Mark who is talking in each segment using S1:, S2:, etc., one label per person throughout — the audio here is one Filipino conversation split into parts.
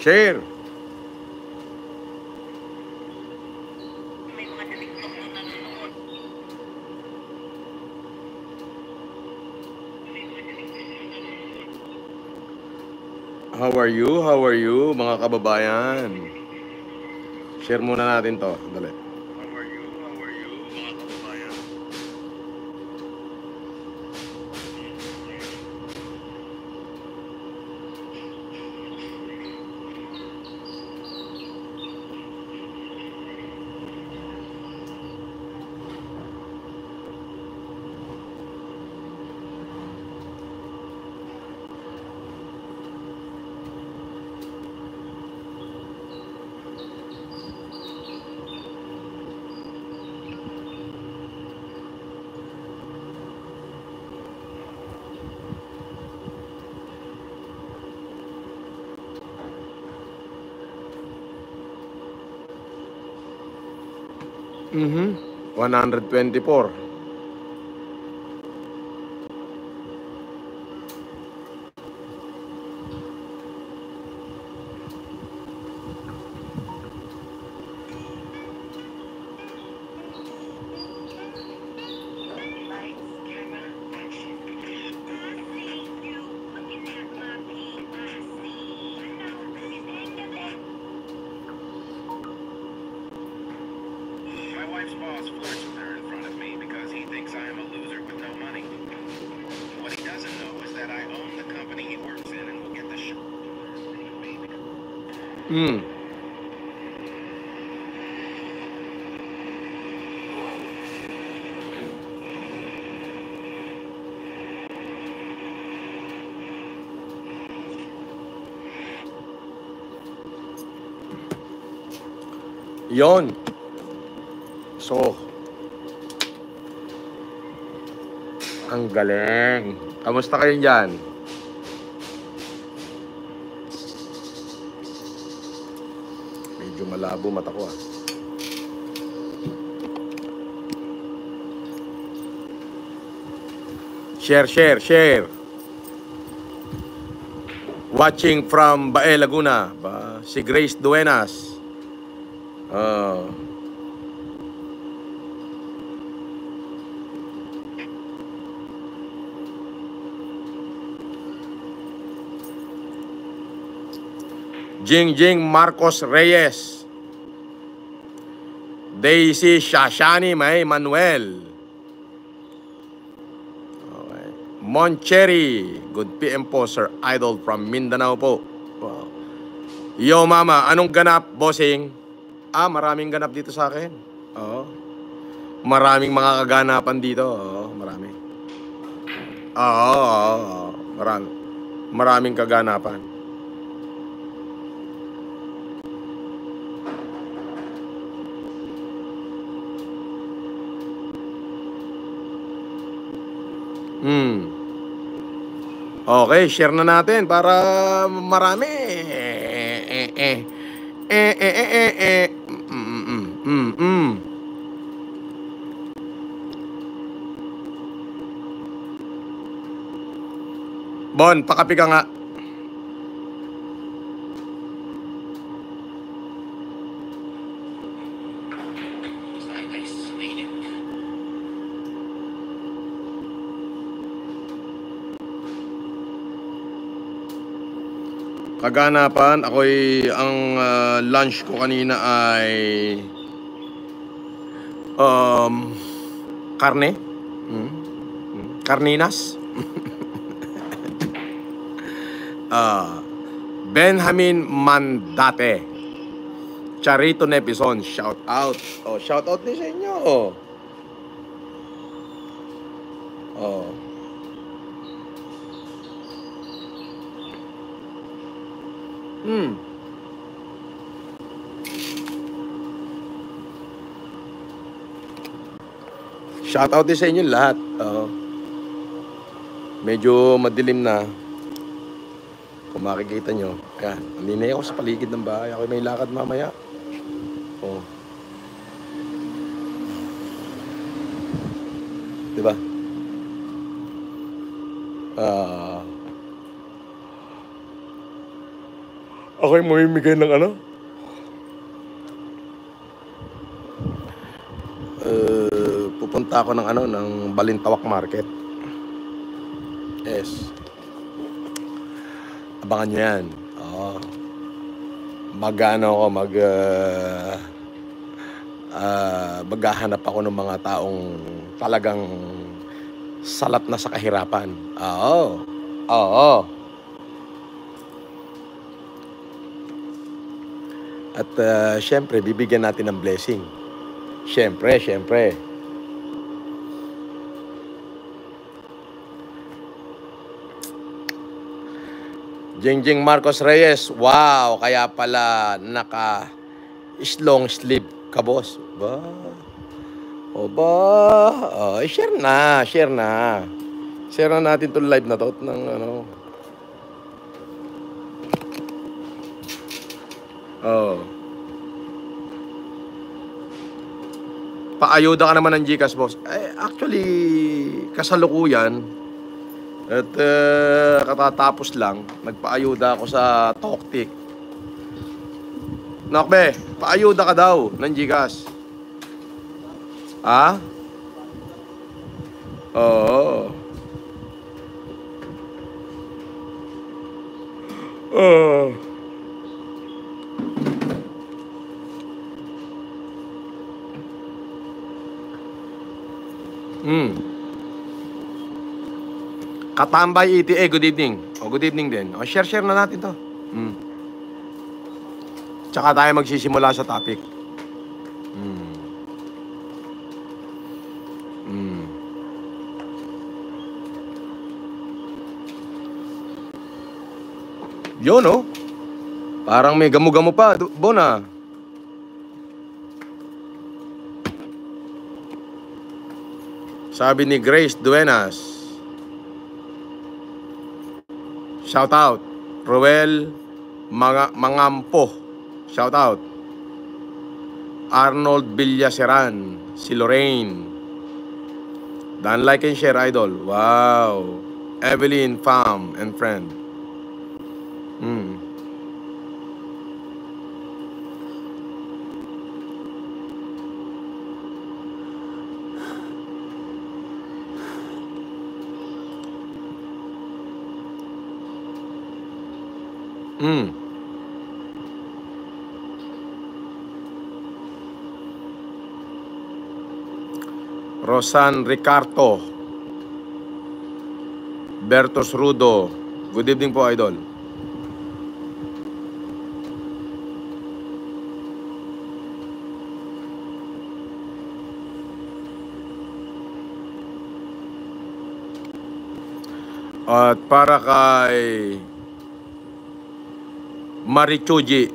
S1: Share.
S2: May mga TikTok na nanonood.
S1: How are you? How are you, mga kababayan? Share muna natin to. Dali.
S2: How are you? How are you, mga kababayan?
S1: Mhm. 124.
S2: My wife's boss flirts with her in front of me because he thinks I am a loser with no money. What he doesn't know is that I own the company he works in and will get the show.
S1: Yon. So, ang galing. Kamusta kayo dyan? Medyo malabo mata ko ah. Share, share, share. Watching from Bae, Laguna. Si Grace Duenas. Jingjing Marcos Reyes. Daisy Shashani May Manuel. Okay. Moncherry. Good PM po, Sir Idol from Mindanao po. Wow. Yo mama, anong ganap, bossing? Maraming ganap dito sa akin. Oo. Maraming mga kaganapan dito. Oo, marami. Oo. Marami. Maraming kaganapan. Okay, share na natin para marami. Bon, pakapi ka nga. Kaganapan, ang lunch ko kanina ay karne. Karninas. Benjamin Mandate. Charito Nepison, shout out. Oh, shout out din sa inyo. Oh. Shout out din sa inyo lahat. Medyo madilim na. Kung makikita nyo. Ayan, naninay ako sa paligid ng bahay. Ako may lakad mamaya. Oh. Diba? Ako yung mamimigay ng ano? Pupunta ako ng ano, ng Balintawak Market. Yes. Abangan nyo yan. Oo. Mag-ano ako, maghahanap ako ng mga taong talagang salat na sa kahirapan. Oo. Oo. At syempre, bibigyan natin ng blessing. Syempre. Jengjeng Marcos Reyes, wow, kaya pala naka long sleeve ka, boss. Ba? O ba? Share na. Share na natin 'tong live na to ng ano. Oh. Paayuda ka naman ng GCash, boss. Actually, kasalukuyan at katatapos lang, nagpaayuda ako sa Toktik. Nakbe, paayuda ka daw ng GCash. Ha? Oo. Katambay ETA, good evening. Good evening din. Share na natin to. Tsaka tayo magsisimula sa topic. Yun, no? Parang may gamo-gamo pa, Bona. Sabi ni Grace Duenas. Shout out. Roel Mangampo. Shout out. Arnold Villaseran. Si Lorraine. Dan like and share, idol. Wow. Evelyn Pham and friend. Rosan Ricardo. Bertos Rudo. Good evening po, idol. At para kay Marichuji,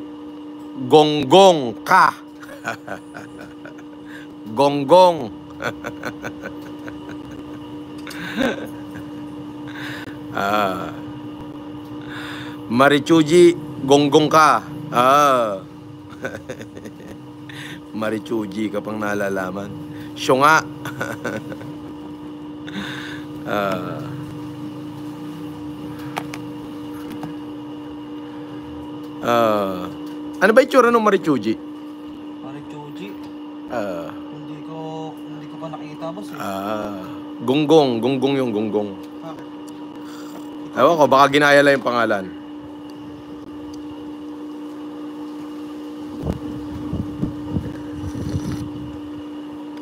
S1: gonggong ka. Gonggong. Marichuji, gonggong ka. Marichuji ka pang nalalaman. Siyo nga. Ano ba itsura ng Marichuji?
S3: Marichuji? Hindi ko pa nakita, boss.
S1: Gonggong yung gonggong.
S3: Bakit?
S1: Ewan ko, baka ginaya lang yung pangalan.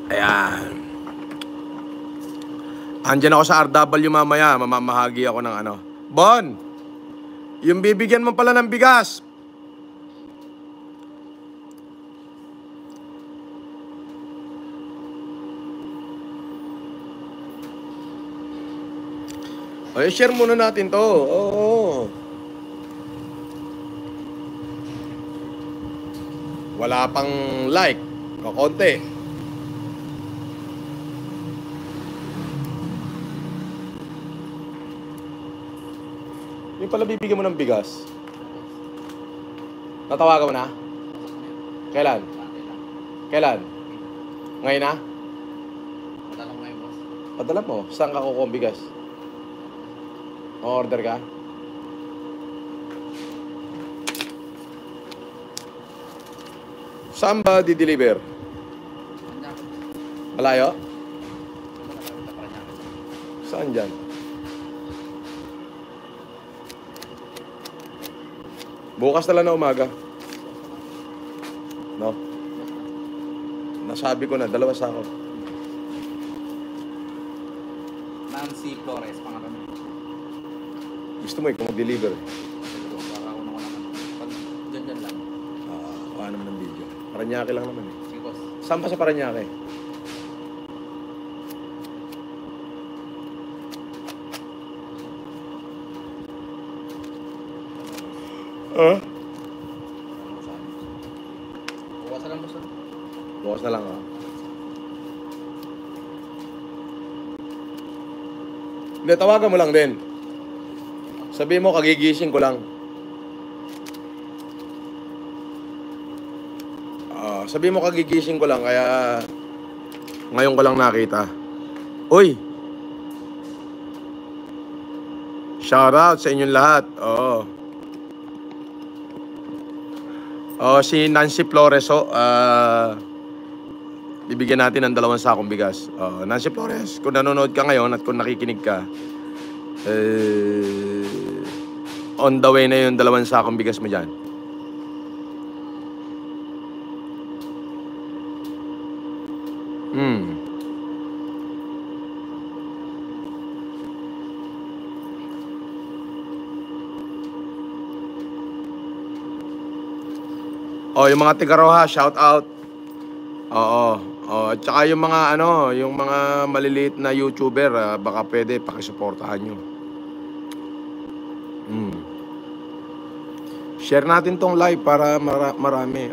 S1: Ayan. Andyan ako sa RW mamaya, mamamahagi ako ng ano. Bon! Yung bibigyan mo pala ng bigas. Share muna natin to. Oo. Wala pang like. Konti. Yung pala bibigyan mo ng bigas. Natawagan mo na? Kailan? Ngayon na?
S3: Padala mo ngayon, boss.
S1: Padala mo. Saan ka kukuha ang bigas? O-order ka? Saan ba di-deliver? Malayo? Saan dyan? Bukas na lang na umaga. No? Nasabi ko na, 2 sako.
S3: Nancy Flores, pangalan mo.
S1: Gusto mo ikaw mag-deliver?
S3: Para ako naman. Pag dyan lang.
S1: Kuha naman ng video. Paranaque lang naman eh.
S3: Sige, boss.
S1: Saan pa sa Paranaque?
S3: Bukas na lang, boss.
S1: Bukas na lang Hindi, tawagan mo lang din. Sabi mo, kagigising ko lang. Sabi mo, kagigising ko lang, kaya ngayon ko lang nakita. Uy! Shoutout sa inyong lahat. Si Nancy Flores, bibigyan natin ng 2 sakong bigas. Nancy Flores, kung nanonood ka ngayon at kung nakikinig ka, on the way na yung 2 sakong bigas mo dyan. Yung mga tigaroha, shout out. At saka yung mga yung mga maliliit na YouTuber, baka pwede pakisuportahan nyo. Share natin tong live para marami.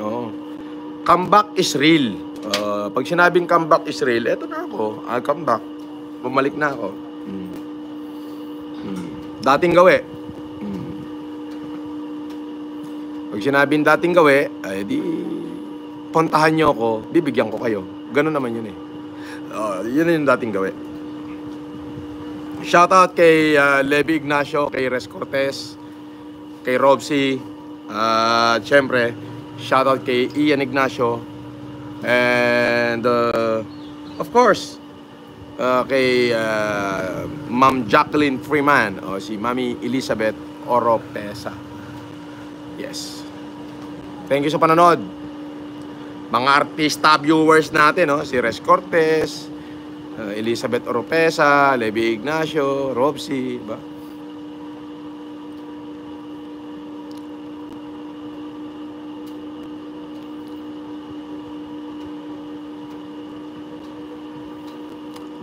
S1: Comeback is real. Pag sinabing comeback is real, eto na ako. Come back. Bumalik na ako. Dating gawi. Pag sinabing dating gawi, ay di puntahan nyo ako, bibigyan ko kayo. Ganun naman yun eh. Yun yung dating gawi. Shoutout kay Levi Ignacio, kay Res Cortez, kay Robsy, syempre, shoutout kay Ian Ignacio, and of course, kay Ma'am Jacqueline Freeman, o si Mami Elizabeth Oropesa. Yes. Thank you sa panonood. Mga artista viewers natin, si Res Cortez, Elizabeth Oropesa, Levi Ignacio, Robsy, ba?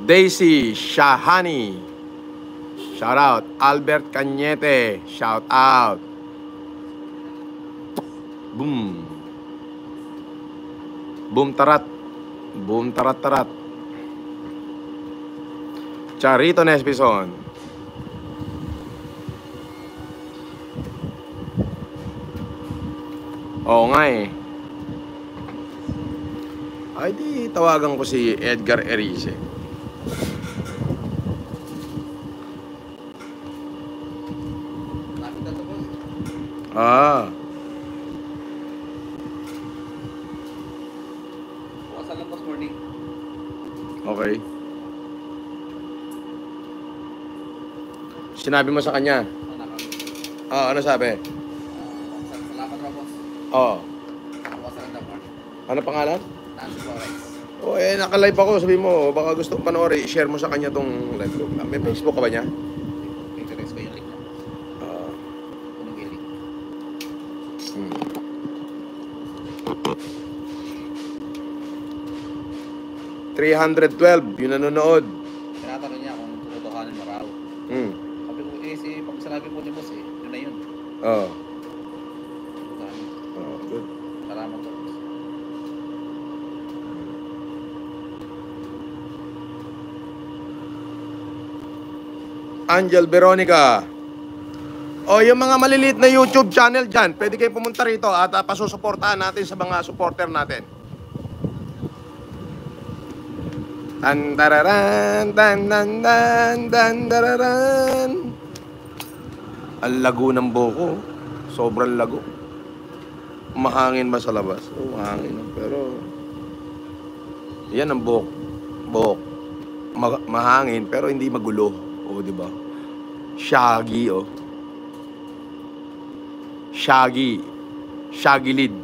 S1: Daisy Shahani, shout out. Albert Cañete, shout out. Boom. Boom tarat. Boom tarat tarat. Charito Nespison. Oo nga eh. Ay di tawagan ko si Edgar Erice.
S3: Lapit na to, boss. Bukas na lang, boss, morning.
S1: Okay. Sinabi mo sa kanya? Ano sabi?
S3: Salamat raw, boss. Bukas na lang daw, morning.
S1: Ano pangalan?
S3: Nancy Flores.
S1: Naka-live ako. Sabi mo, baka gusto kong panoorin, share mo sa kanya tong live ko. May Facebook ka ba niya?
S3: Interest ko yung link niya. Anong link?
S1: 312 yung nanonood.
S3: Tinatanong niya kung tutuhanin mo raw. Sabi ko, pag sinabi po ni boss, yun na yun. Tutuhanin.
S1: Good.
S3: Salamat po, boss.
S1: Angel Veronica. Yung mga maliliit na YouTube channel dyan, pwede kayong pumunta rito at pasusuportahan natin sa mga supporter natin. Tan tararan, tan tan tan tan tararan. Ang lago ng buko. Sobrang lago. Mahangin ba sa labas? Oo, mahangin. Pero, yan ang buhok. Buhok. Mahangin, pero hindi magulo. O, di ba? Shaggy, oh. Shaggy. Shaggy lid.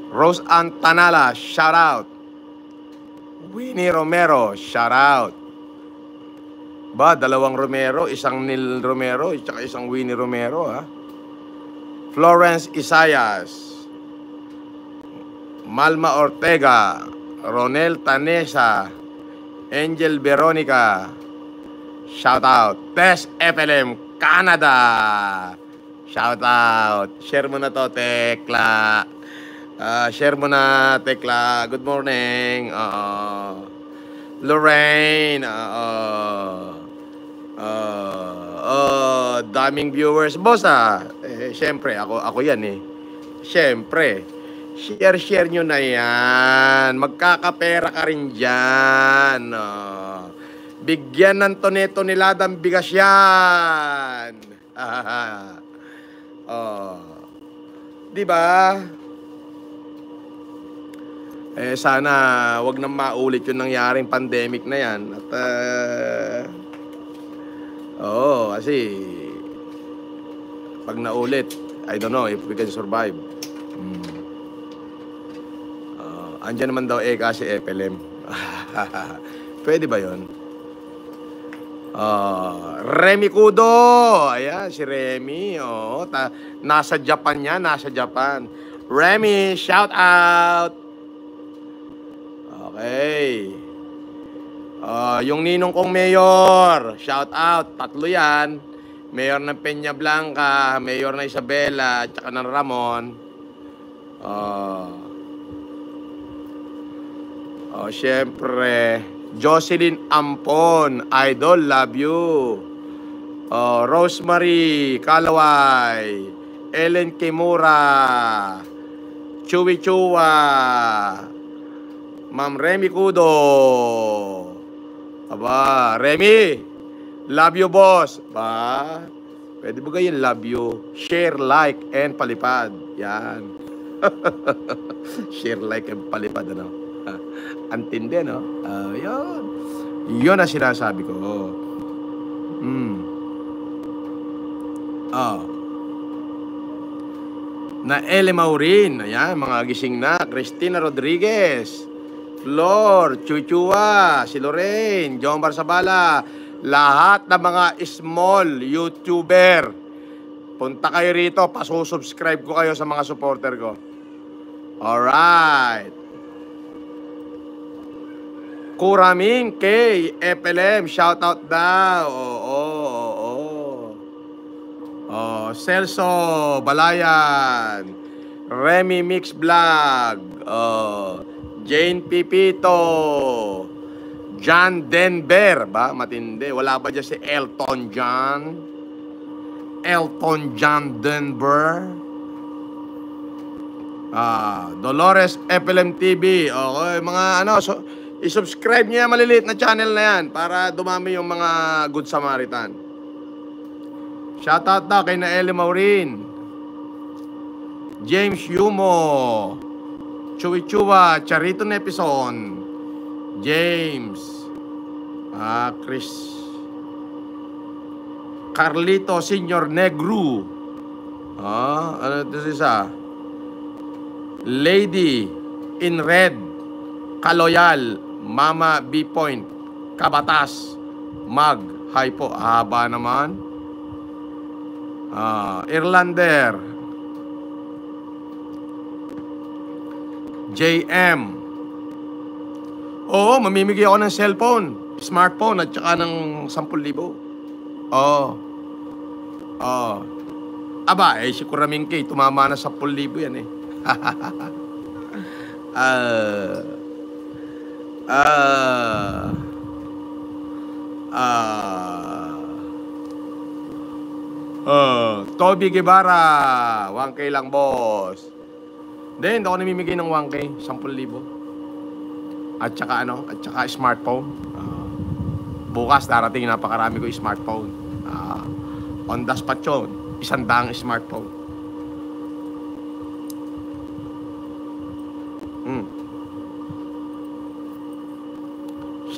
S1: Rose Antanala, shout out. Winnie Romero, shout out. Ba, dalawang Romero, isang Neil Romero, at isang Winnie Romero, ha? Florence Isayas, Malma Ortega, Ronel Tanesa, Angel Veronica, shout out. Tess FLM, Canada, shout out. Share mo na to, Tekla. Share mo na, Tekla. Good morning. Lorraine. Daming viewers. Boss, syempre, ako yan eh. Syempre. Share nyo na yan. Magkakapera ka rin dyan. Bigyan ng toneladang bigas yan. Diba? Sana wag nang maulit yung nangyaring pandemic na yan. At kasi pag naulit, I don't know if we can survive. Andyan naman daw kasi FLM. Pwede ba yun? Remy Kudo. Ayan, si Remy. Nasa Japan yan, nasa Japan. Remy, shout out. Okay. Yung ninong kong mayor, shout out. Tatlo yan. Mayor ng Peña Blanca, mayor ng Isabela, at saka ng Ramon. Syempre, Jocelyn Ampon, idol, love you. Rosemary Kalaway, Ellen Kimura, Chewy Chua, Ma'am Remy Kudo. Aba, Remy, love you, boss. Ba, pwede ba kayo love you? Share, like, and palipad. Yan. Share, like, and palipad, ano? Antindi, no? Yun. Yun ang sinasabi ko. Na Ele Maurin. Ayan, mga gising na. Cristina Rodriguez. Flor, Chuchua, si Lorraine, John Barsabala, lahat ng mga small YouTuber. Punta kayo rito, pasusubscribe ko kayo sa mga supporter ko. Alright. Kuraming K, FLM, shoutout daw. Celso Balayan, Remy Mix Vlog, Jane Pipito, John Denver, ba? Matindi. Wala ba dyan si Elton John? Elton John Denver. Dolores FLM TV. Okay, mga i-subscribe niya maliliit na channel na yan para dumami yung mga Good Samaritan. Shoutout daw kay Naeli Maurin, James Yumo, Chewy Chua, Charito Nepison, James, Chris, Carlito Senior Negru, ano ito isa? Lady in Red, Kaloyal, Mama B Point, Kabatas, Mag, hi po, haba naman. Irlander, JM. Oo, mamimigay ako ng cellphone, smartphone at saka ng 10,000. Aba, si Kuraming K, tumama na 10,000 yan eh. Toby Guevara, 1K lang, boss. Hindi ako namimigay ng 1K, 10,000. At saka at saka smartphone. Bukas darating napakarami ko smartphone. On the spot yun, 100 smartphone.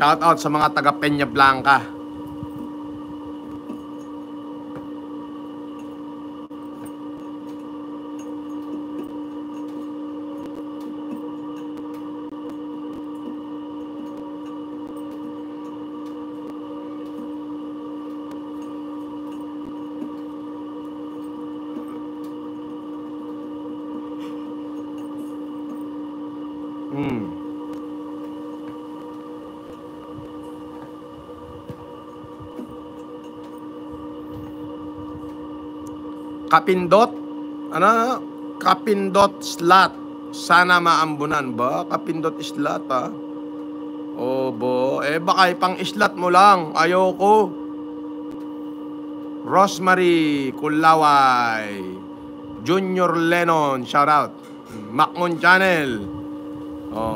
S1: Shout out sa mga taga Peña Blanca. Kapindot, Kapindot slot. Sana maambunan ba? Kapindot slot, ha? Obo, baka pang slot mo lang. Ayoko. Rosemary Kulaway, Junior Lennon, shout out. Macmon Channel,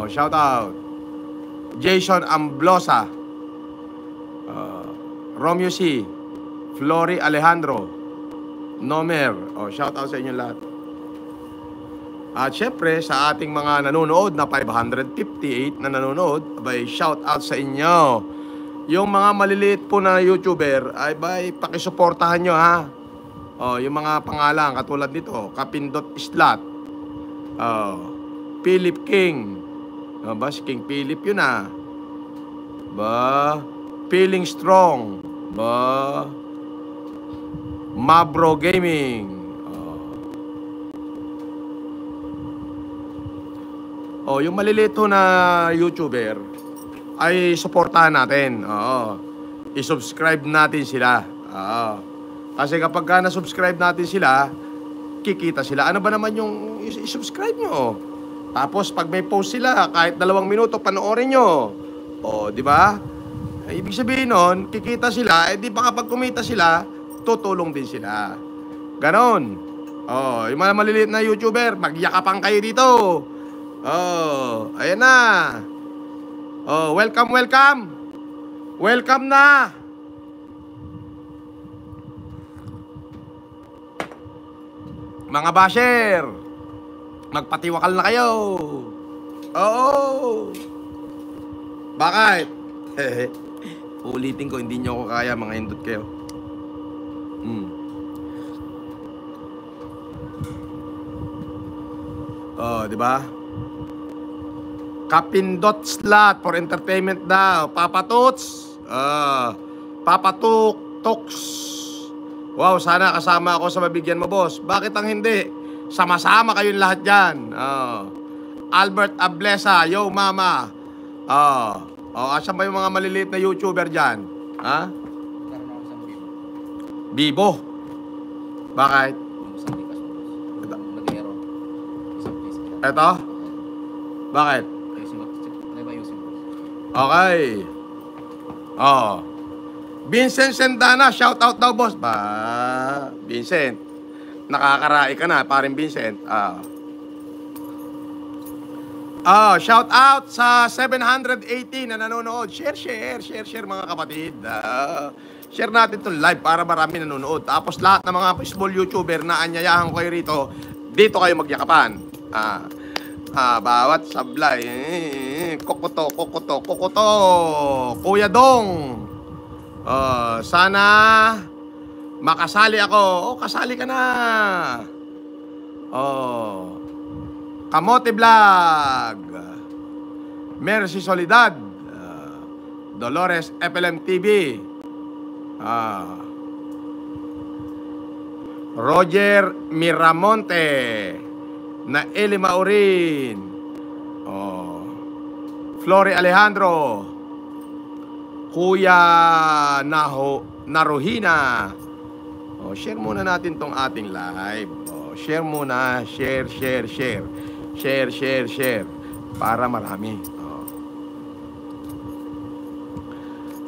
S1: shout out. Jason Amblosa, Romeo C, Flory Alejandro, Nomer, shout out sa inyo lahat. At syempre sa ating mga nanonood na 558 na nanonood, abay shout out sa inyo. Yung mga maliliit po na YouTuber, ay pakisuportahan nyo, ha. Yung mga pangalan katulad nito, Kapindot Islat, Philip King, si King Philip yun, Feeling Strong, Mabro Gaming, yung malilito na YouTuber ay suportahan natin. I-subscribe natin sila. Kasi kapag na-subscribe natin sila, kikita sila. Ano ba naman yung i-subscribe nyo? Tapos pag may post sila, kahit 2 minuto, panoorin nyo. Di ba? Ibig sabihin nun, kikita sila, di ba kapag kumita sila, tutulong din sila. Ganon. Yung mga maliliit na YouTuber, magyakapan kayo dito. Ayan na. Welcome. Welcome na. Mga basher, magpatiwakal na kayo. Bakit? Ulitin ko, hindi nyo ako kaya, mga hindot kayo. Di ba? Kapindot slot for entertainment daw. Papatuts. Papatuk-toks. Wow, sana kasama ako sa mabigyan mo, boss. Bakit ang hindi? Sama-sama kayong lahat dyan. Albert Ablesa, yo mama. Asan ba yung mga maliliit na YouTuber dyan? Bibo. Bakit? Eto? Bakit? Okay. Vincent Sendana, shout out daw, boss. Vincent, nakakarai ka na, paring Vincent. Shout out sa 718 na nanonood. Share mga kapatid. Share natin to live para marami nanonood. Tapos lahat ng mga small YouTuber na anyayahan ko kayo rito, dito kayo magyakapan. Bawat sablay. Kokoto. Kuya Dong. Sana makasali ako. Kasali ka na. Kamote Vlog. Mercy Solidad. Dolores FLM TV. Roger Miramonte. Na Eli Maurin. Flory Alejandro. Kuya Naruhina. Share muna natin tong ating live. Share muna. Share. Share. Para marami.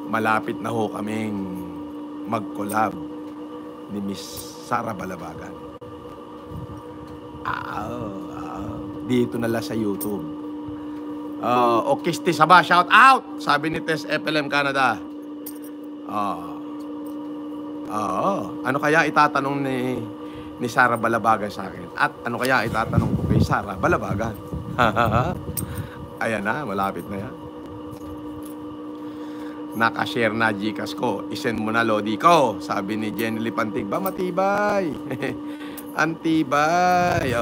S1: Malapit na ho kaming mag-collab ni Miss Sara Balabagan. dito na lang sa YouTube. Okisti Saba, shout out! Sabi ni Tess FLM Canada. Ano kaya itatanong ni Sara Balabagan sa akin? At ano kaya itatanong ko kay Sara Balabagan? Ayan na, malapit na yan. Nakashare na Gcash ko. Isend mo na Lodi ko. Sabi ni Jenny Lipantig, ba matibay? Antibay.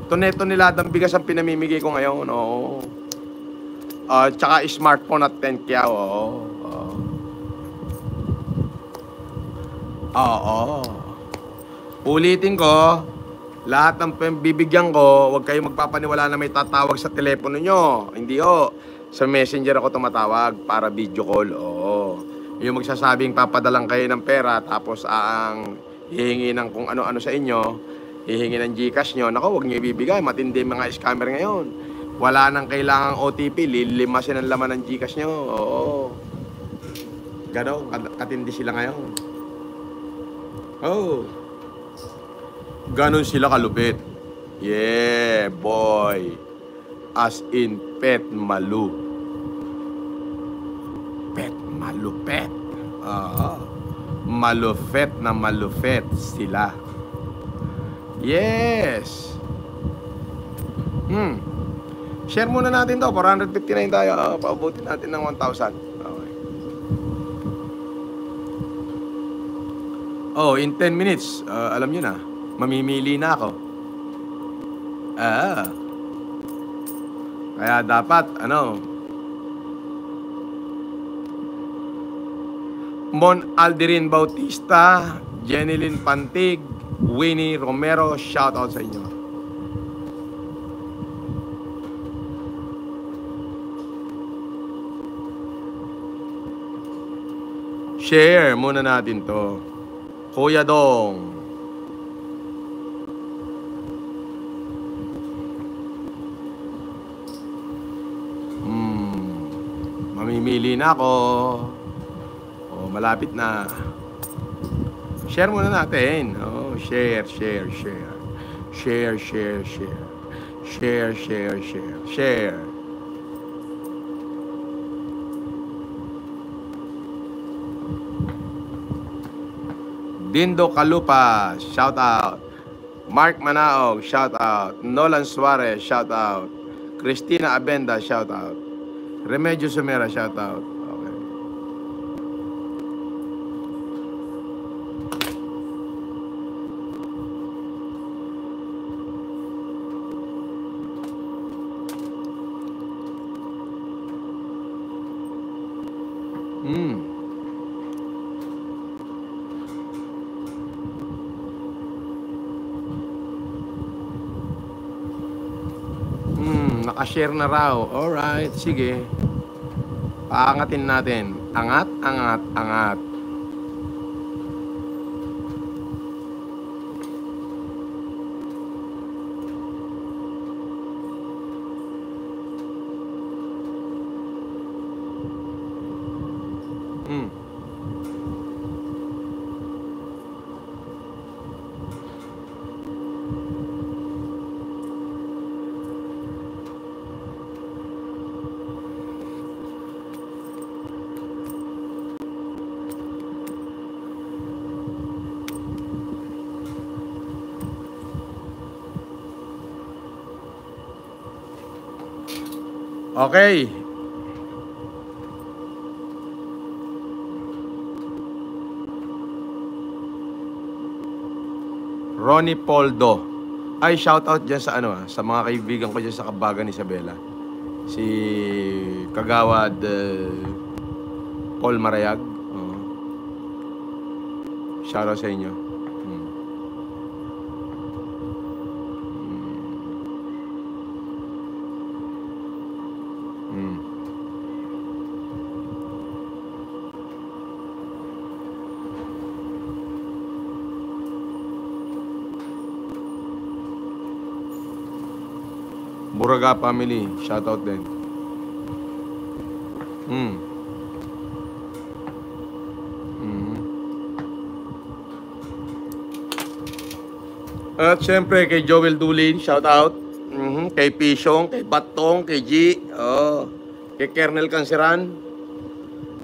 S1: Toneto niladang bigas ang pinamimigay ko ngayon. Tsaka smartphone at 10 kya. Ulitin ko, lahat ng bibigyan ko, huwag kayong magpapaniwala na may tatawag sa telepono nyo. Hindi sa messenger ako tumatawag para video call. Yung magsasabing papadalang kayo ng pera tapos ang hihingi ng kung ano-ano sa inyo, hihingi ng Gcash nyo, naku, huwag nyo ibibigay. Matindi mga scammer ngayon. Wala nang kailangang OTP, lilimasin ang laman ng Gcash nyo. Gano'n, katindi sila ngayon. Ganon sila kalupit. Yeah, boy. As in pet malu. Pet malupet. Malufet na malufet sila. Yes. Share muna natin to. 459 tayo. Paubutin natin ng 1,000. Okay. In 10 minutes, alam nyo na, mamimili na ako. Kaya dapat, Mon Alderin Bautista, Jenilyn Pantig, Winnie Romero, shout out sa inyo. Share muna natin to. Kuya Dong. Mamimili na ako. Malapit na. Share muna natin. Share. Share. Dindo Kalupa, shout out. Mark Manaog, shout out. Nolan Suarez, shout out. Cristina Abenda, shout out. Remedios Sumera, shout out. Nakashare na raw. Alright, sige. Paangatin natin. Angat. Okay. Ronnie Poldo. Ay, shout out dyan sa sa mga kaibigan ko dyan sa Kabagan Isabela. Si Kagawad Paul Marayag. Shout out sa inyo. Buraga family, shout out din. At syempre kay Joel Dulin, shout out. Kay Pisyong, kay Batong, kay G, kay Colonel Canceran,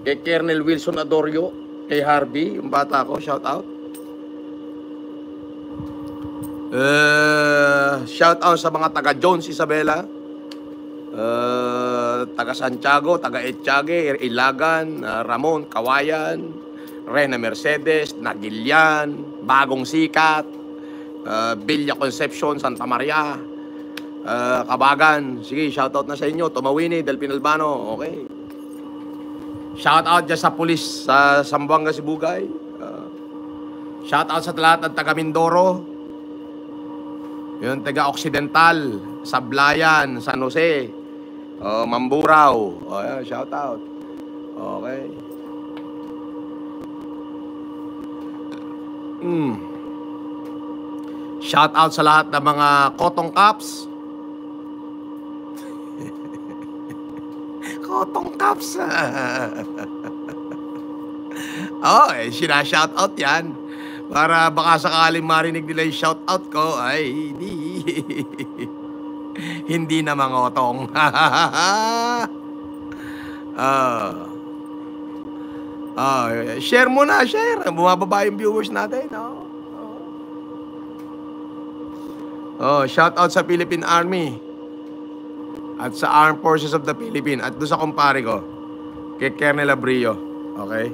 S1: kay Colonel Wilson Adorio, kay Harvey, yung bata ko, shout out. Shout out sa mga taga Jones Isabela, taga Santiago, taga Etchage, Ilagan, Ramon, Kawayan, Rena Mercedes, Nagilian, Bagong Sikat, Villa Concepcion, Santa Maria, Kabagan. Sige, shoutout na sa inyo. Tumawini, Del Pinalbano. Okay. Shoutout dyan sa pulis sa Zamboanga, Sibugay. Shoutout sa lahat ng taga Mindoro. Yung taga Occidental, Sablayan, San Jose, Mamburao. Ayan, shoutout. Okay. Shout out sa lahat ng mga Cotton Caps. Cotton Caps. Sina-shout out yan. Para baka sakaling marinig nila yung shout out ko, ay hindi na mangotong. Share mo na, share. Bumababa yung viewers natin. Shout out sa Philippine Army at sa Armed Forces of the Philippines at doon sa kumpare ko kay Colonel Abrillo. Okay?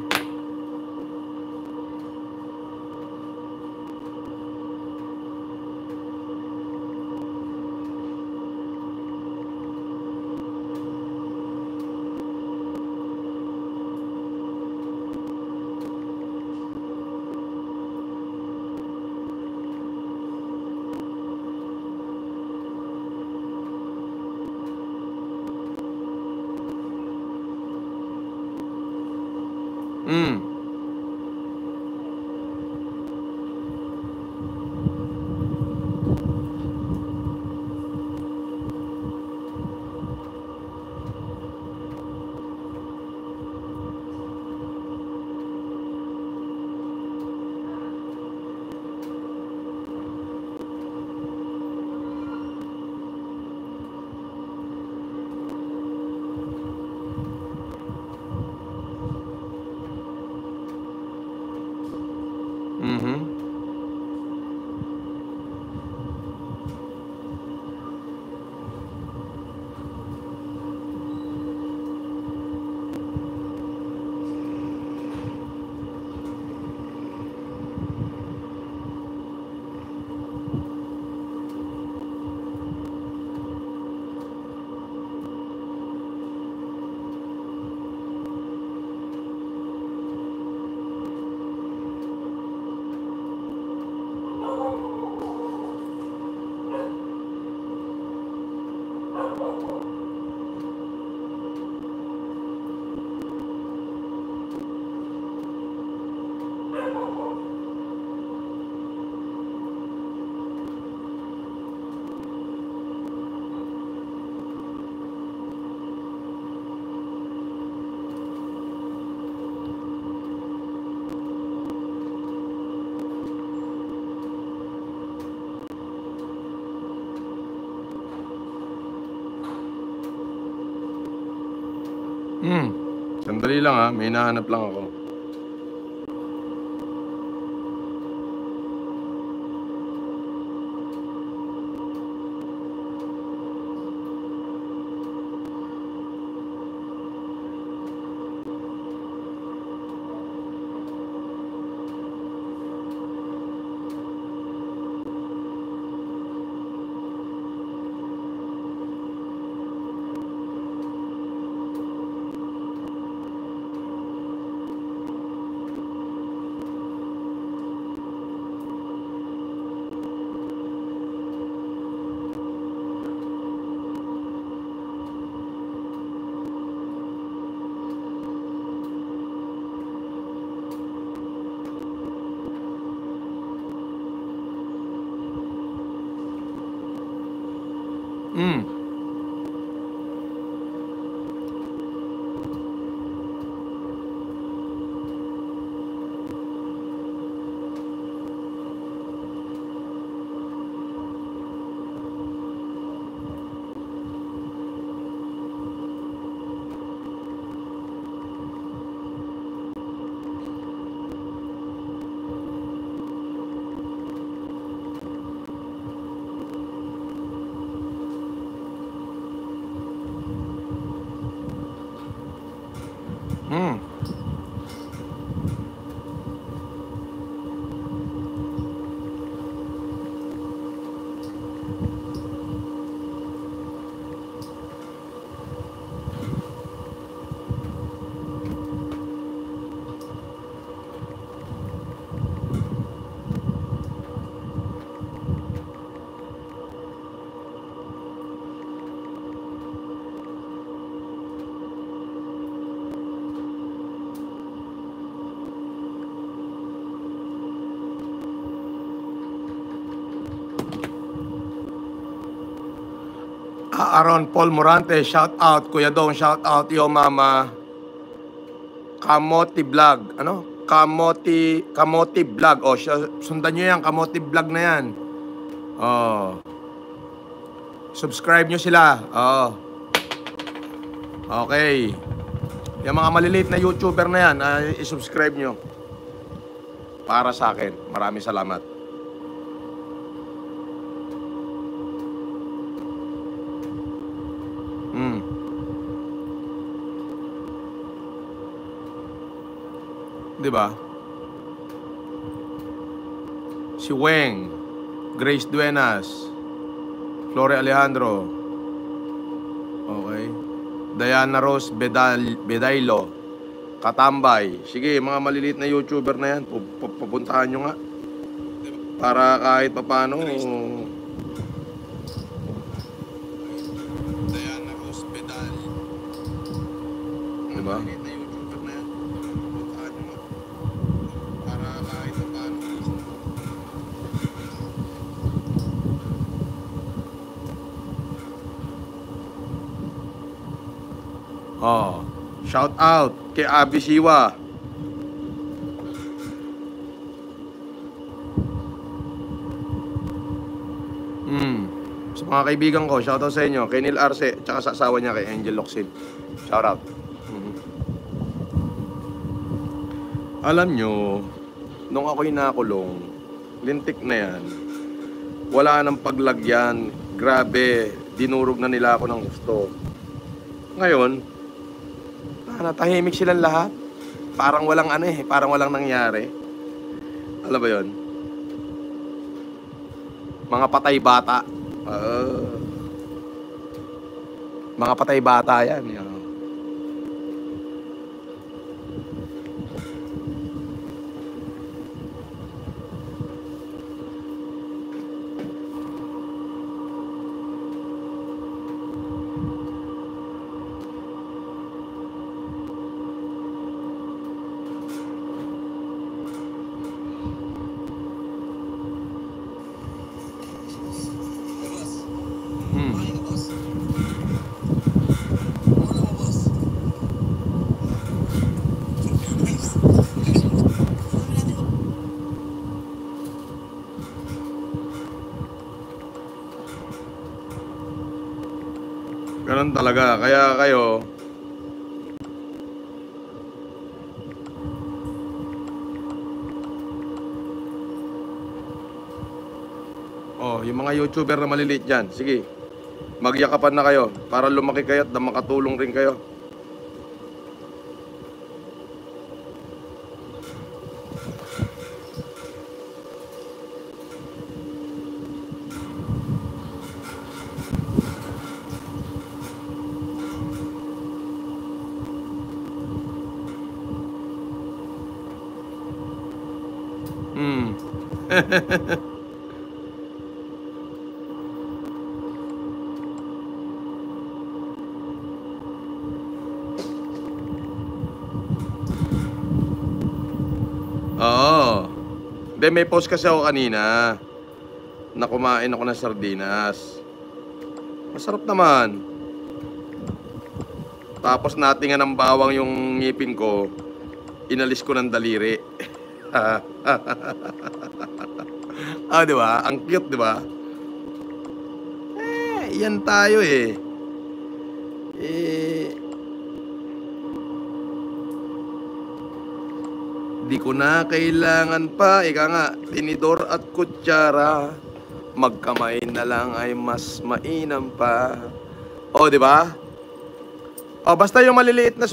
S1: Sandali lang ha, may hinahanap lang ako. Aaron Paul Morante, shout out. Kuya Dong, shout out. Yo mama. Kamote Vlog. Ano? Kamote Vlog. O, sundan nyo yan. Kamote Vlog na yan. Oh. Subscribe nyo sila. Oh. Okay. Yung mga maliliit na YouTuber na yan, i-subscribe nyo. Para sa akin. Maraming salamat. Diba? Si Weng, Grace Duenas, Flore Alejandro, okay, Diana Rose Bedailo, Katambay. Sige, mga maliliit na YouTuber na yan, pupuntahan nyo nga. Para kahit papano. Diana Rose Bedailo, diba? Oh, shout out kay Abi Siwa. Sa mga kaibigan ko, shout out sa inyo, kay Neil Arce, tsaka sa asawa niya kay Angel Locsin. Shout out. Alam nyo, nung ako'y nakulong, lintik na yan, wala nang paglagyan, grabe, dinurog na nila ako ng gusto. Ngayon, natahimik silang lahat. Parang walang parang walang nangyari. Alam ba yun? Mga patay bata. Mga patay bata yan. Ganun talaga. Kaya kayo, yung mga YouTuber na maliliit dyan, sige, magyakapan na kayo para lumaki kayo at makatulong rin kayo. Oo. Then may post kasi ako kanina na kumain ako ng sardinas. Masarap naman. Tapos natingan ng bawang yung ngipin ko, inalis ko ng daliri. Di ba? Ang cute, di ba? Yan tayo di ko na kailangan pa, ika nga, tinidor at kutsara. Magkamay na lang ay mas mainam pa. Di ba? Basta yung maliliit na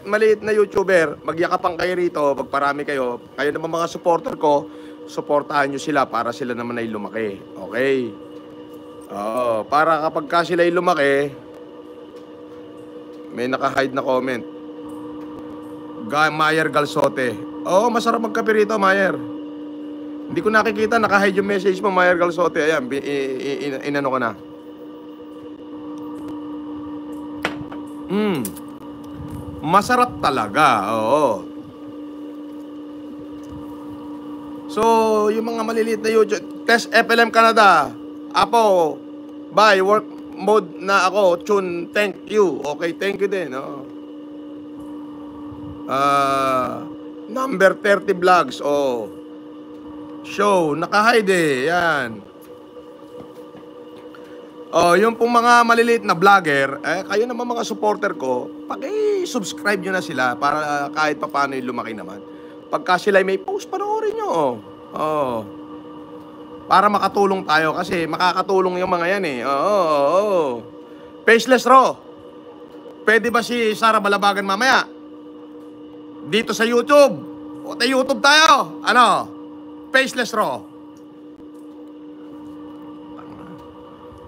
S1: maliit na YouTuber, magyakapan kayo rito, magparami kayo. Kayo naman mga supporter ko, suportahan nyo sila para sila naman ay lumaki. Okay? Para kapag ka sila ay lumaki, may naka-hide na comment. Mayer Galsote. Masarap magkape rito, Mayer. Hindi ko nakikita, naka-hide yung message mo, Mayer Galsote. Ayan, inano ko na. Masarap talaga, So, yung mga maliliit na YouTube, Test FLM Canada, Apo, bye, work mode na ako, Chun, thank you. Okay, thank you din. Oh. Number 30 vlogs. Oh. Show, naka-hide eh. Yan. Oh, yung pong mga maliliit na vlogger, kayo naman mga supporter ko, paki-subscribe nyo na sila para kahit papaano yung lumaki naman. Pagka sila may post, panoorin nyo. Oh. Para makatulong tayo kasi makakatulong yung mga yan eh. Oo. Faceless Raw. Pwede ba si Sara Balabagan mamaya? Dito sa YouTube. O tayo YouTube tayo. Ano? Faceless Raw.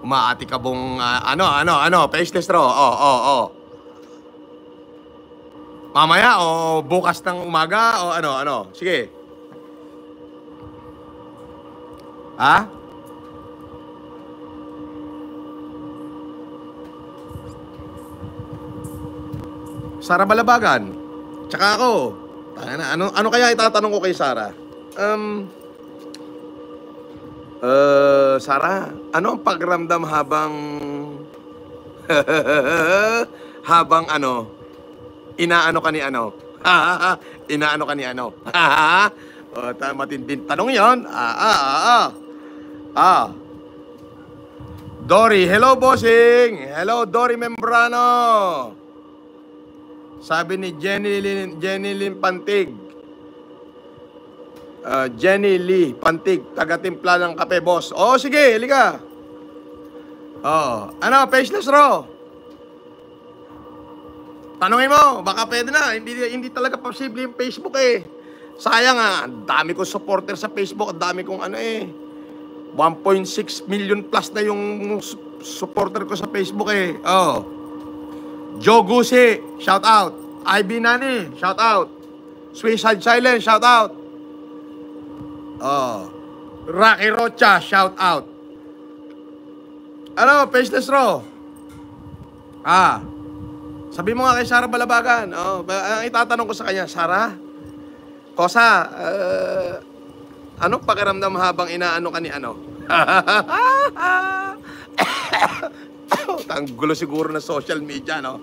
S1: Umaati ka bong Faceless Raw. Oh. Mamaya o bukas ng umaga o ano. Sige. Ha? Sara Balabagan. Tsaka ako. Ano kaya itatanong ko kay Sara? Sara, ano ang pakiramdam habang inaano ka ni ano? Inaano ka ni ano? Matinding tanong yon. Dory, hello bossing. Hello Dory Membrano. Sabi ni Jenny Lynn Pantig. Jenny Lee Pantig, taga-timpla ng kape, boss. Oh, sige, halika. Ano, Faceless Raw? Tanungin mo, baka pwede na. Hindi talaga posible yung Facebook eh. Sayang ang dami kong supporter sa Facebook, ang dami kong 1.6 million plus na yung supporter ko sa Facebook eh. Joe Gusi, shout out. IB Nani, shout out. Suicide Silence, shout out. Rocky Rocha, shout out. Ano, Faceless Raw? Sabi mo nga kay Sara Balabagan. Ang itatanong ko sa kanya, Sara, Kosa, anong pakiramdam habang inaano ka ni ano? Ang gulo siguro na social media, no?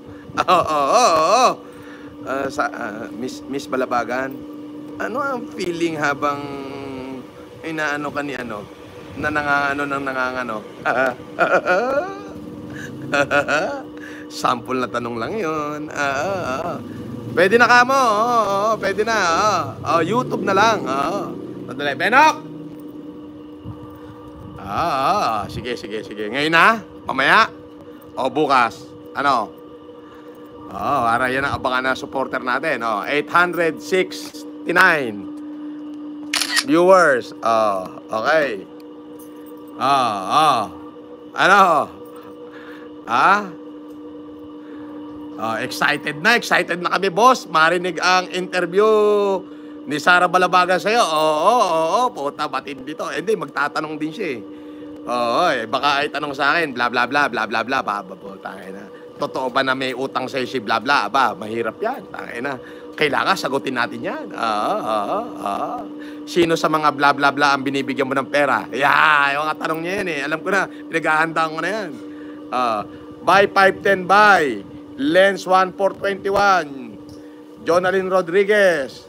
S1: Miss Balabagan, ano ang feeling habang inaano ka ni ano? Na nangangano? Sample na tanong lang yun. Pwede na ka mo. Pwede na. YouTube na lang. Padalay. Benok! Sige. Ngayon na? Mamaya? O bukas? Ano? Para yan ang abangan na supporter natin. 869 viewers. Okay. Ano? Excited na kami, boss. Marinig ang interview ni Sara Balabagan sa'yo. Oo, puta, batid dito. Hindi, magtatanong din siya eh. Baka ay tanong sa akin, bla bla bla, bla bla bla, tangin na. Totoo ba na may utang sa'yo si bla bla? Mahirap yan, tangin na. Kailangan sagutin natin yan. Sino sa mga bla bla bla ang binibigyan mo ng pera? Yung mga tanong niya yan eh. Alam ko na, pinaghahandaan ko na yan. Buy 510 buy. Lens 1421. Jonalyn Rodriguez.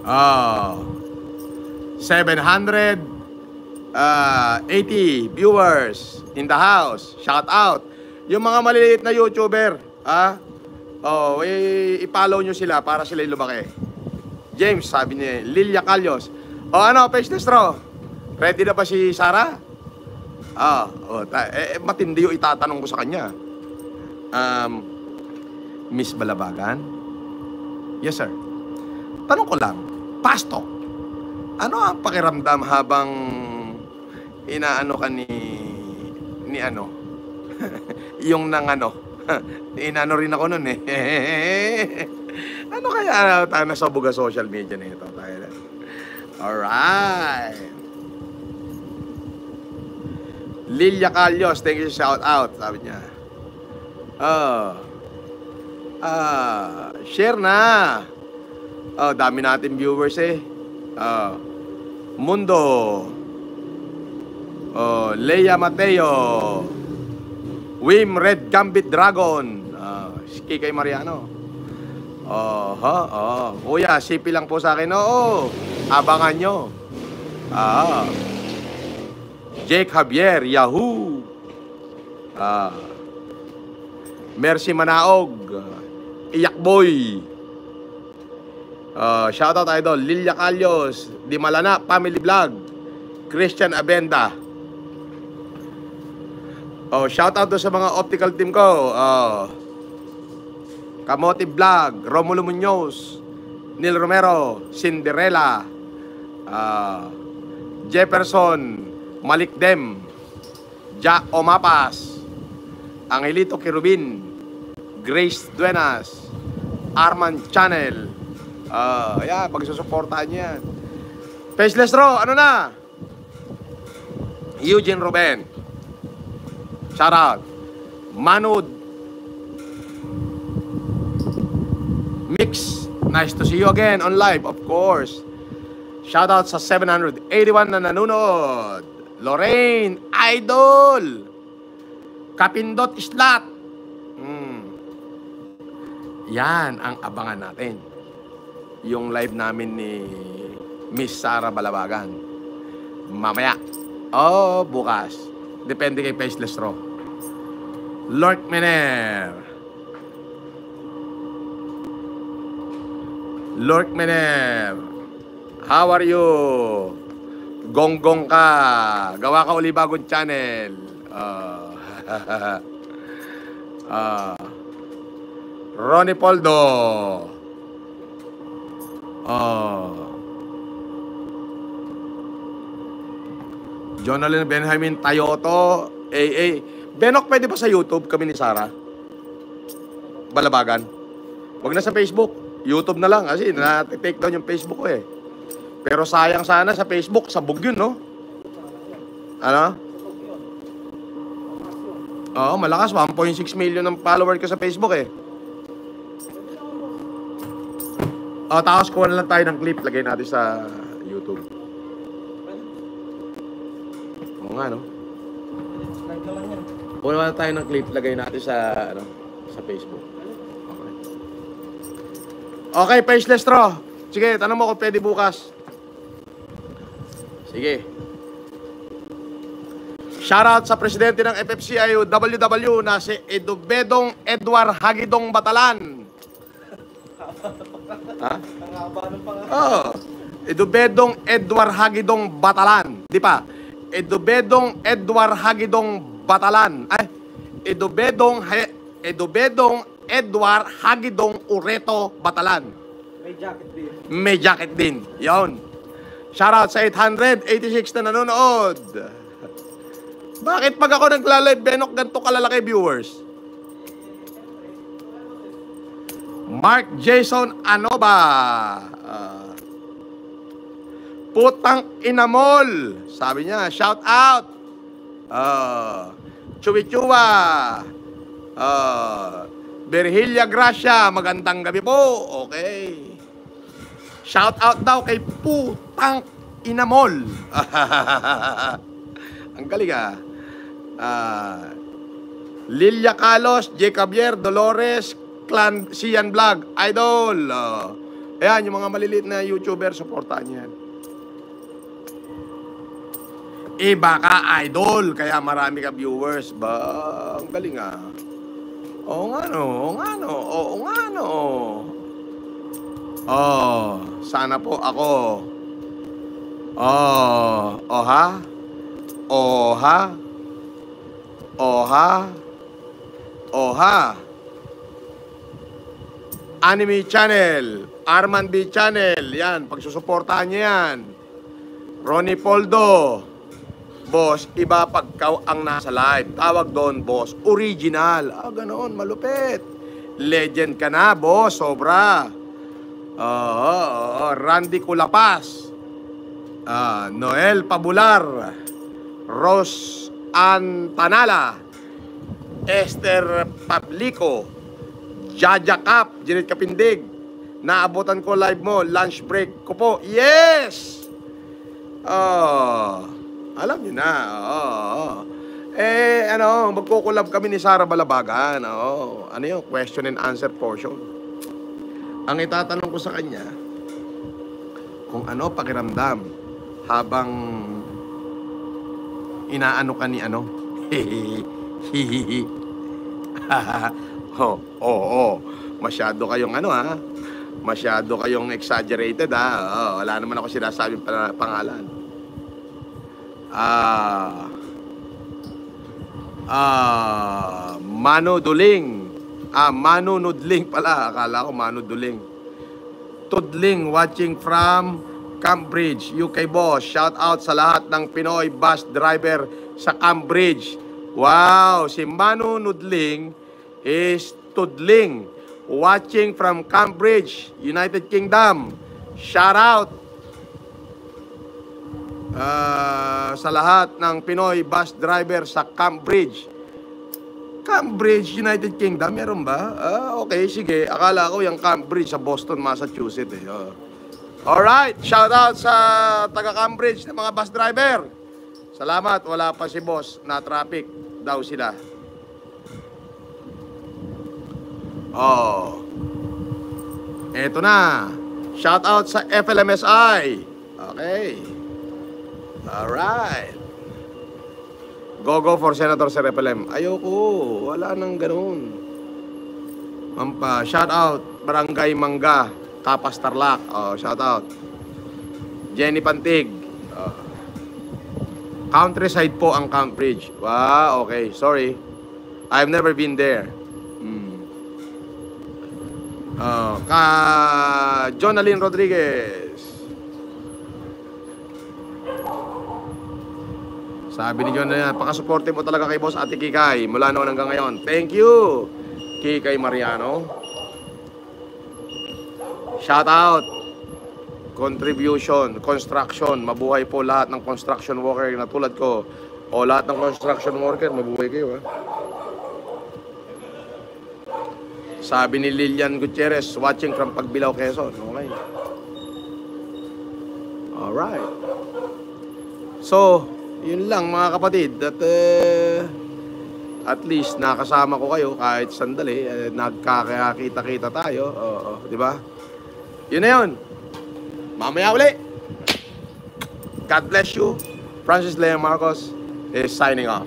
S1: 780 viewers in the house. Shout out. Yung mga maliliit na YouTuber, i-follow nyo sila para sila lumaki. James, sabi niya, Lilia Calyos. Faceless Raw? Ready na ba si Sara? Matindi yung itatanong ko sa kanya. Miss Balabagan? Yes, sir. Tanong ko lang, Pastor, ano ang pakiramdam habang inaano ka ni ano? Yung inano rin ako nun eh. Ano kaya tayo nasabog sa social media na ito? Alright. Lilia Calyos, thank you, shout out, sabi niya. Share na. Dami natin viewers eh. Mundo. Leia Mateo. Wim Red Gambit Dragon. Si Kikay Mariano. Kuya, CP lang po sa akin. Oo, abangan nyo. Jake Javier, Yahoo. Mercy Manaog. Iyak Boy. Shoutout idol. Lilia Calyos. Di Malana, Family Vlog. Christian Abenda. Shoutout do sa mga optical team ko. Kamote Vlog, Romulo Muñoz, Neil Romero, Cinderella, Jefferson, Malik Dem, Jack Omapas, Angelito Kirubin, Grace Duenas, Arman Channel. Ayan, pagsusuportahan niyo yan. Faceless Ro, ano na? Eugene Ruben. Shoutout. Manud Mix, nice to see you again on live, of course. Shoutout sa 781 na nanonood. Lorraine, Idol. Kapindot Islat. Yan ang abangan natin. Yung live namin ni Miss Sara Balabagan. Mamaya. Bukas. Depende kay Faceless Ro. Lord Mener. Lord Mener, how are you? Gonggong ka. Gawa ka uli bagong channel. Ronnie Poldo. Jonalyn Benjamin Tayoto. Benok, pwede ba sa YouTube kami ni Sarah? Balabagan. Wag na sa Facebook. YouTube na lang kasi na-take down yung Facebook ko eh. Pero sayang sana sa Facebook, sabog yun, no? Ano? Malakas. 1.6 million ng follower ko sa Facebook eh. Tapos kuha na lang tayo ng clip. Lagay natin sa YouTube. Oo nga, no? Kuha na lang tayo ng clip. Lagay natin sa, sa Facebook. Okay, Faceless Ro. Sige, tanong mo kung pwede bukas. Sige. Shoutout sa presidente ng FFCIU WW na si Edubedong Edward Hagidong Batalan. Ha? Edubedong Edward Hagidong Batalan. Di pa? Edubedong Edward Hagidong Batalan. Edubedong Edward Hagidong Ureto Batalan. May jacket din. Yun. Shoutout sa 886 na nanonood. Bakit pag ako nagla-live, Benok, ganito kalalaki viewers? Mark Jason Anoba. Putang Inamol. Sabi niya, shout out. Chuwi-chuwa. Virgilia Gracia, magandang gabi po. Okay. Shout out daw kay Putang Inamol. Ang galing Lilia Calos, J. Javier, Dolores, Clan Sian Vlog, Idol. Ayan, yung mga maliliit na YouTuber, supportaan niyo yan. Iba ka, Idol, kaya marami ka viewers. Ang galing Oo nga no. Sana po ako. Anime Channel, Arman B Channel, yan, pagsusuportahan niyo yan. Ronnie Poldo. Boss, iba pagkaw ang nasa live. Tawag doon, boss, original. Ganoon, malupit. Legend ka na, boss, sobra. Randy Culapas. Noel Pabular. Rose Antanala. Esther Pablico. Jaja Cap, Janet Kapindig. Naabutan ko live mo, lunch break ko po. Yes! Alam niyo na. Oo. Ano, magkukulab kami ni Sara Balabagan. Oo. Ano yun? Question and answer portion. Ang itatanong ko sa kanya, kung ano pakiramdam habang inaano ka ni ano. Hihihi. Oo. Masyado kayong ano ha. Masyado kayong exaggerated ha. Wala naman ako sinasabing pangalan. Mano Duling. Mano Nudling pala. Akala ko Mano Duling. Tudling watching from Cambridge, UK boss. Shout out sa lahat ng Pinoy bus driver sa Cambridge. Wow, si Mano Nudling is Tudling watching from Cambridge, United Kingdom. Shout out sa lahat ng Pinoy bus driver sa Cambridge. Cambridge, United Kingdom, meron ba? Okay, sige. Akala ko yung Cambridge sa Boston, Massachusetts. Alright, shout out sa taga-Cambridge na mga bus driver. Salamat, wala pa si boss na traffic daw sila. Eto na. Shout out sa FLMSI. Okay. Alright. Go for Senator Sir FLM. Ayoko, wala nang ganun. Mampa, shout out Barangay Mangga, Kapas Tarlac. Shout out Jenny Pantig. Countryside po ang Cambridge. Wow, okay, sorry, I've never been there. Jonalyn Rodriguez. Sabi ni John na pakasuporte mo talaga kay Boss Ate Kikay mula noon hanggang ngayon. Thank you, Kikay Mariano. Shout out. Contribution, construction. Mabuhay po lahat ng construction worker na tulad ko. O lahat ng construction worker, mabuhay kayo. Sabi ni Lilian Gutierrez, watching from Pagbilao, Quezon. Okay. Alright. So, yun lang mga kapatid, at least nakasama ko kayo kahit sandali, nagkakita-kita tayo, di ba? Yun na yun. Mamaya uli. God bless you. Francis Leo Marcos is signing off.